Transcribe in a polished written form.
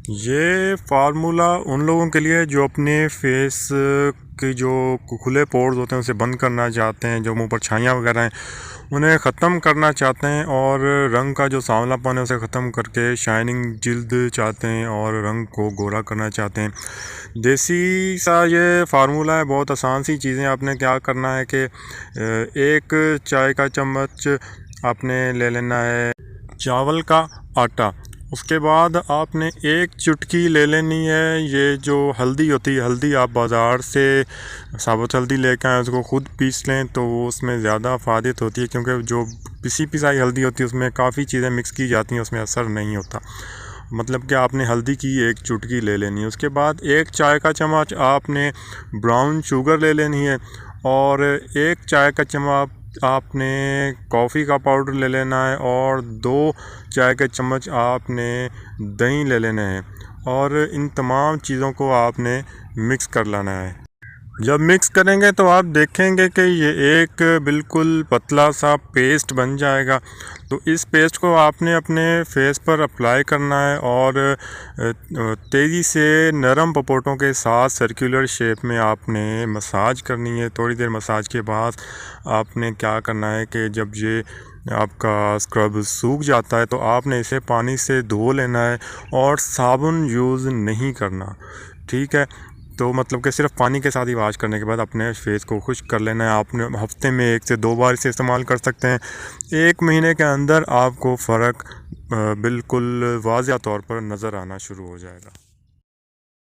ये फार्मूला उन लोगों के लिए जो अपने फेस के जो खुले पोर्स होते हैं उसे बंद करना चाहते हैं, जो मुंह पर छाइयाँ वगैरह हैं उन्हें ख़त्म करना चाहते हैं, और रंग का जो सांवलापन है उसे ख़त्म करके शाइनिंग जिल्द चाहते हैं और रंग को गोरा करना चाहते हैं। देसी सा ये फार्मूला है, बहुत आसान सी चीज़ें। आपने क्या करना है कि एक चाय का चम्मच आपने ले लेना है चावल का आटा। उसके बाद आपने एक चुटकी ले लेनी है ये जो हल्दी होती है, हल्दी आप बाज़ार से साबुत हल्दी लेकर आएँ, उसको ख़ुद पीस लें तो उसमें ज़्यादा फ़ायदेमंद होती है, क्योंकि जो पिसी पिसाई हल्दी होती है उसमें काफ़ी चीज़ें मिक्स की जाती हैं, उसमें असर नहीं होता। मतलब कि आपने हल्दी की एक चुटकी ले लेनी है। उसके बाद एक चाय का चम्मच आपने ब्राउन शुगर ले लेनी है, और एक चाय का चम्मच आपने कॉफ़ी का पाउडर ले लेना है, और 2 चाय के चम्मच आपने दही ले लेना है, और इन तमाम चीज़ों को आपने मिक्स कर लेना है। जब मिक्स करेंगे तो आप देखेंगे कि ये एक बिल्कुल पतला सा पेस्ट बन जाएगा। तो इस पेस्ट को आपने अपने फेस पर अप्लाई करना है, और तेज़ी से नरम पपोटों के साथ सर्कुलर शेप में आपने मसाज करनी है। थोड़ी देर मसाज के बाद आपने क्या करना है कि जब ये आपका स्क्रब सूख जाता है तो आपने इसे पानी से धो लेना है, और साबुन यूज़ नहीं करना, ठीक है। तो मतलब कि सिर्फ पानी के साथ ही वॉश करने के बाद अपने फेस को खुश्क कर लेना है। आपने हफ्ते में 1 से 2 बार इसे इस्तेमाल कर सकते हैं। 1 महीने के अंदर आपको फ़र्क बिल्कुल वाज़िया तौर पर नज़र आना शुरू हो जाएगा।